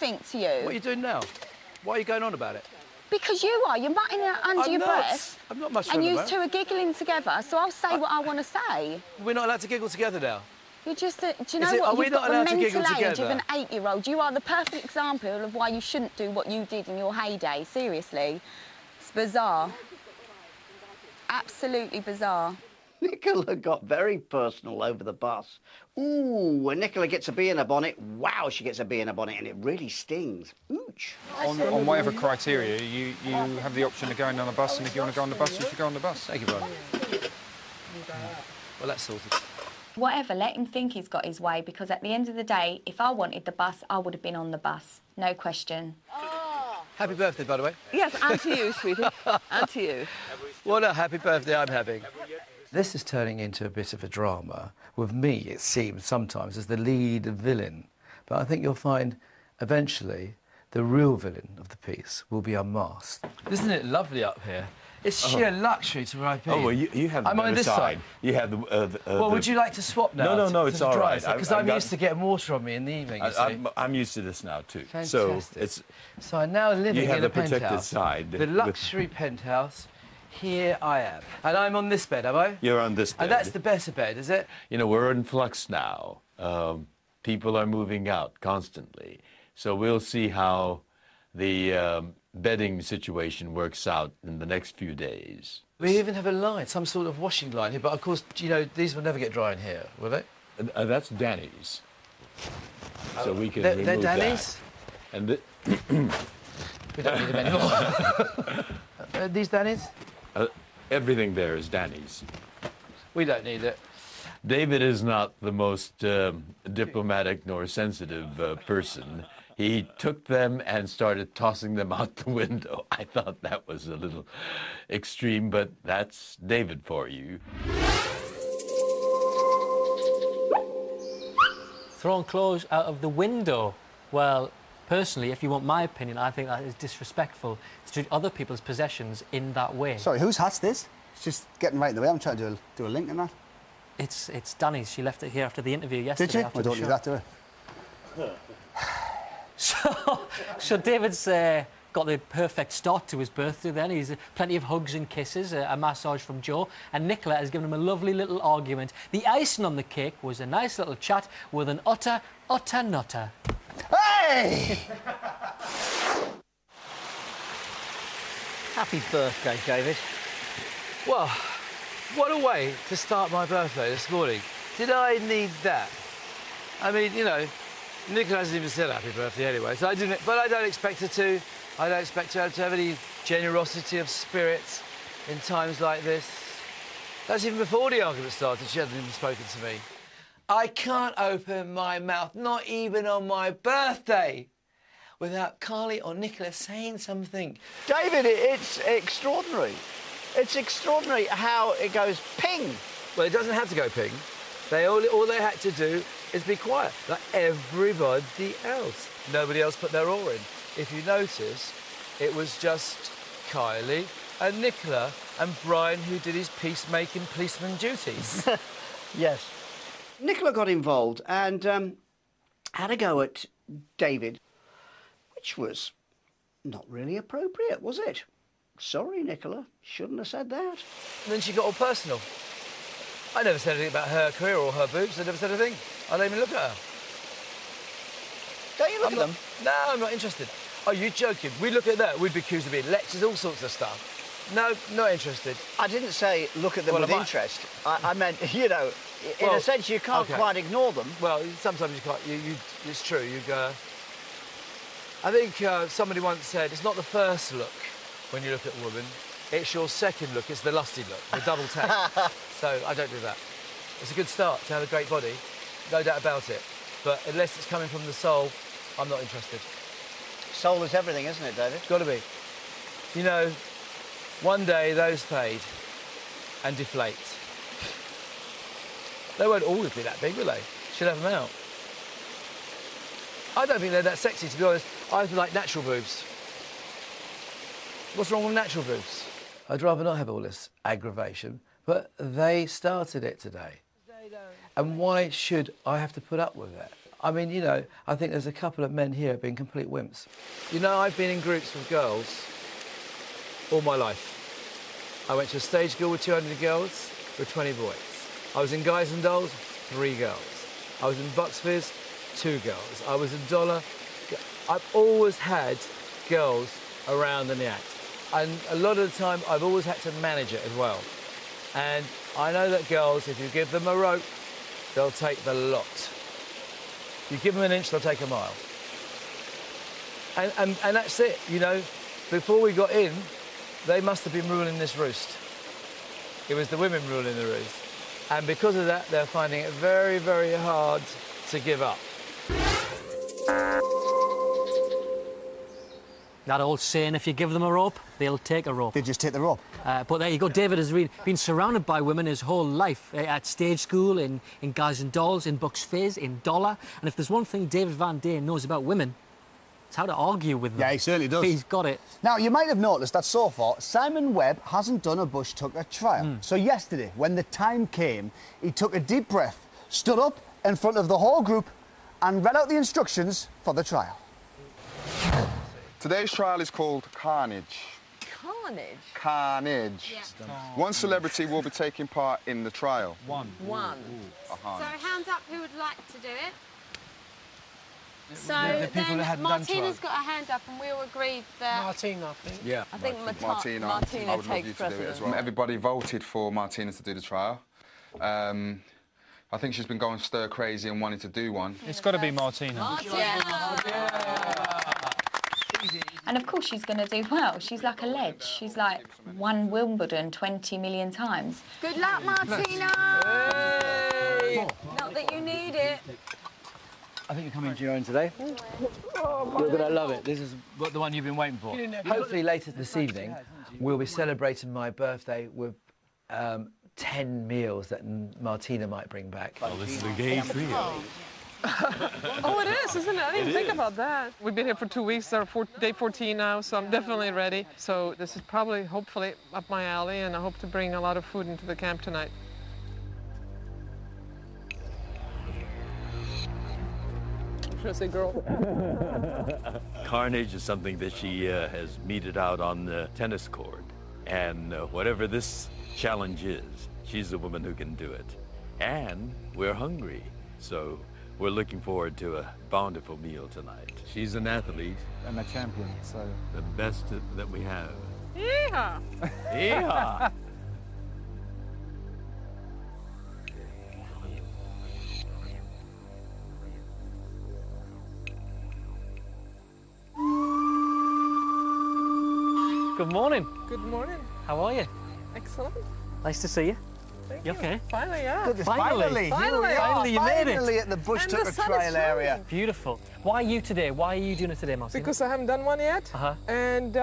anything to you. What are you doing now? Why are you going on about it? Because you are. You're muttering it under your breath. I'm not muttering And about you two are giggling together, so I'll say what I want to say. We're not allowed to giggle together now. You're just do you know what? Are we You've not got the allowed to mental giggle age of together? an 8-year-old. You are the perfect example of why you shouldn't do what you did in your heyday. Seriously. It's bizarre. Absolutely bizarre. Nicola got very personal over the bus. Ooh, when Nicola gets a bee in her bonnet, wow, she gets a bee in her bonnet, and it really stings. Ooch. On whatever criteria, you have the option of going on the bus, and if you want to go on the bus, you should go on the bus. Thank you, Brian. Well, that's sorted. Whatever, let him think he's got his way, because at the end of the day, if I wanted the bus, I would have been on the bus. No question. Happy birthday, by the way. Yes, and to you, sweetie. And to you. What a happy birthday I'm having. This is turning into a bit of a drama. With me, it seems sometimes as the lead villain. But I think you'll find eventually the real villain of the piece will be unmasked. Isn't it lovely up here? It's sheer luxury to ride here. Oh, well, you have the I'm on this side. You have the... well, would you like to swap now? No, it's all right. Because I'm used to getting water on me in the evening, you see. I'm used to this now, too. Fantastic. So I'm now living in a penthouse. You have the protected side. The luxury penthouse. Here I am. And I'm on this bed, am I? You're on this bed. And that's the better bed, is it? You know, we're in flux now. People are moving out constantly. So we'll see how the bedding situation works out in the next few days. We even have a line, some sort of washing line here, but of course, you know, these will never get dry in here, will they? That's Danny's. So we can they're remove Danny's? that. And we don't need them anymore. These Danny's? Everything there is Danny's. We don't need it. David is not the most diplomatic nor sensitive person. He took them and started tossing them out the window. I thought that was a little extreme, but that's David for you. Throwing clothes out of the window. Well, personally, if you want my opinion, I think that is disrespectful to treat other people's possessions in that way. Sorry, whose hat's this? It's just getting right in the way. I'm trying to do a link in that. It's Danny's. She left it here after the interview yesterday. Did you? After I don't the do show. that, do I? So David's got the perfect start to his birthday then. He's plenty of hugs and kisses, a massage from Joe, and Nicola has given him a lovely little argument. The icing on the cake was a nice little chat with an utter nutter. Hey! Happy birthday, David. Well, what a way to start my birthday this morning. Did I need that? I mean, you know, Nicola hasn't even said happy birthday anyway, so I didn't. But I don't expect her to. I don't expect her to have any generosity of spirit in times like this. That's even before the argument started. She hasn't even spoken to me. I can't open my mouth, not even on my birthday, without Carly or Nicola saying something. David, it's extraordinary. It's extraordinary how it goes ping. Well, it doesn't have to go ping. All they had to do is be quiet, like everybody else. Nobody else put their oar in. If you notice, it was just Kylie and Nicola and Brian who did his peacemaking policeman duties. Yes. Nicola got involved and had a go at David, which was not really appropriate, was it? Sorry, Nicola, shouldn't have said that. And then she got all personal. I never said anything about her career or her boobs. I never said anything. I don't even look at her. Don't you look at them? No, I'm not interested. Are you joking? We look at that, we'd be accused of being lectures, all sorts of stuff. No, not interested. I didn't say look at them with interest. I meant, you know, in a sense you can't quite ignore them. Well, sometimes you can't. It's true. You go. I think somebody once said it's not the first look when you look at a woman. It's your second look. It's the lusty look, the double tap. So I don't do that. It's a good start to have a great body, no doubt about it. But unless it's coming from the soul, I'm not interested. Soul is everything, isn't it, David? It's got to be. You know, one day those fade and deflate. They won't always be that big, will they? Should have them out. I don't think they're that sexy, to be honest. I like natural boobs. What's wrong with natural boobs? I'd rather not have all this aggravation, but they started it today. And why should I have to put up with it? I mean, you know, I think there's a couple of men here being complete wimps. You know, I've been in groups with girls all my life. I went to a stage school with 200 girls, with 20 boys. I was in Guys and Dolls, 3 girls. I was in Bucks Fizz, 2 girls. I was in Dollar. I've always had girls around in the act. And a lot of the time, I've always had to manage it as well. And I know that girls, if you give them a rope, they'll take the lot. If you give them an inch, they'll take a mile. And that's it, you know. Before we got in, they must have been ruling this roost. It was the women ruling the roost. And because of that, they're finding it very, very hard to give up. That old saying, if you give them a rope, they'll take a rope. They just take the rope. But there you go. David has been surrounded by women his whole life, at stage school, in Guys and Dolls, in Bucks Fizz, in Dollar. And if there's one thing David Van Dane knows about women, it's how to argue with them. Yeah, he certainly does. He's got it. Now, you might have noticed that so far, Simon Webb hasn't done a bush tucker trial. So yesterday, when the time came, he took a deep breath, stood up in front of the whole group and read out the instructions for the trial. Today's trial is called Carnage. Carnage? Carnage. Yeah. One celebrity will be taking part in the trial. One. So hands up who would like to do it. So The people then that hadn't done Martina's trial. got a hand up and we all agreed that... Martina, I think. Yeah. I think Martina, Martina I would love takes you to do it as precedence. well. Everybody voted for Martina to do the trial. I think she's been going stir crazy and wanting to do one. It's got to be Martina. And of course she's going to do well. She's like a ledge. She's like won Wimbledon 20 million times. Good luck, Martina! Not that you need it. I think you're coming to your own today. You're going to love it. This is the one you've been waiting for. Hopefully later this evening, we'll be celebrating my birthday with 10 meals that Martina might bring back. Well, this is a game for you. Oh, it is, isn't it? I didn't think about that. We've been here for 2 weeks, day 14 now, so I'm definitely ready. So this is probably, hopefully, up my alley, and I hope to bring a lot of food into the camp tonight. Should I say girl? Carnage is something that she has meted out on the tennis court. And whatever this challenge is, she's the woman who can do it. And we're hungry, so we're looking forward to a bountiful meal tonight. She's an athlete. And a champion, so... The best that we have. Yeehaw! Yeehaw! Good morning. Good morning. How are you? Excellent. Nice to see you. Thank You you. okay? Finally, yeah. Finally. Finally, you made it. Finally at the bush And the tucker sun is trial area. shining. Beautiful. Why you today? Why are you doing it today, Martin? Because I haven't done one yet, and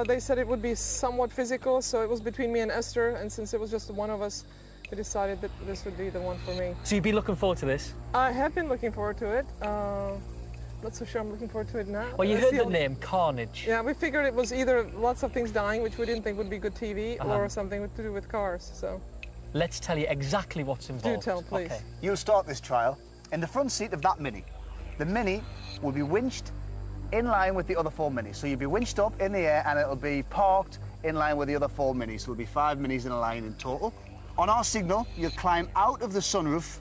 they said it would be somewhat physical, so it was between me and Esther, and since it was just the one of us, we decided that this would be the one for me. So you'd be looking forward to this? I have been looking forward to it. Not so sure I'm looking forward to it now. Well, you That's heard the only- name, Carnage. Yeah, we figured it was either lots of things dying, which we didn't think would be good TV, or something to do with cars, so... Let's tell you exactly what's involved. Do tell, please. Okay. You'll start this trial in the front seat of that Mini. The Mini will be winched in line with the other 4 Minis. So you'll be winched up in the air and it'll be parked in line with the other 4 Minis. So there'll be 5 Minis in a line in total. On our signal, you'll climb out of the sunroof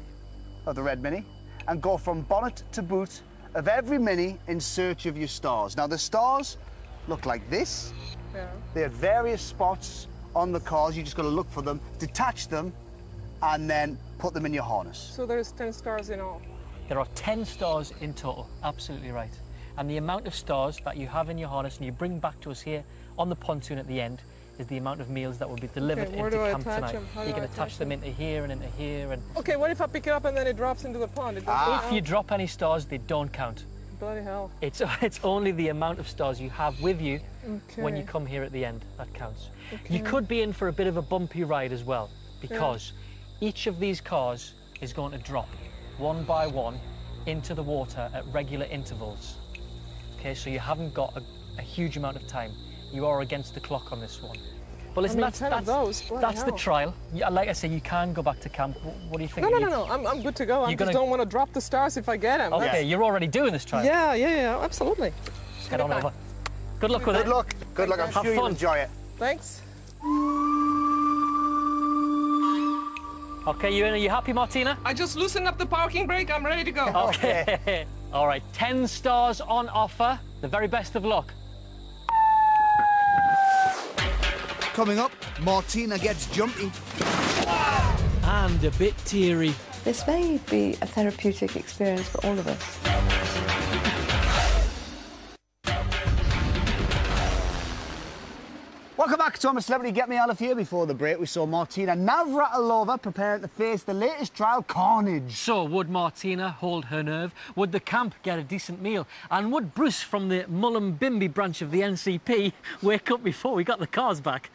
of the red Mini and go from bonnet to boot of every Mini in search of your stars. Now, the stars look like this. Yeah. They're at various spots on the cars. You just got to look for them, detach them, and then put them in your harness. So there's 10 stars in all. There are 10 stars in total, absolutely right. And the amount of stars that you have in your harness and you bring back to us here on the pontoon at the end is the amount of meals that will be delivered Okay, where into do I camp attach tonight. them? How You do can I attach attach them into here and into here. And Okay, what if I pick it up and then it drops into the pond? It doesn't if you drop any stars, they don't count. Bloody hell. It's only the amount of stars you have with you when you Okay. come here at the end that counts. Okay. You could be in for a bit of a bumpy ride as well, because each of these cars is going to drop one by one into the water at regular intervals. Okay, so you haven't got a huge amount of time. You are against the clock on this one. But listen, I mean, that's 10 of those. Bloody that's the hell. trial. Yeah, like I say, you can go back to camp. What do you think? No. I'm good to go. I just don't want to drop the stars if I get them. Okay, you're already doing this trial. Yeah, absolutely. Let's get on over. Good luck with it. Good luck. Good luck. I'm Have sure you'll fun. enjoy it. Thanks. Okay, are you happy, Martina? I just loosened up the parking brake. I'm ready to go. Okay. All right, 10 stars on offer. The very best of luck. Coming up, Martina gets jumpy. And a bit teary. This may be a therapeutic experience for all of us. Welcome back to I'm a Celebrity. Get Me Out of Here. Before the break, we saw Martina Navratilova preparing to face the latest trial, Carnage. So, would Martina hold her nerve? Would the camp get a decent meal? And would Bruce from the Mullumbimby branch of the NCP wake up before we got the cars back?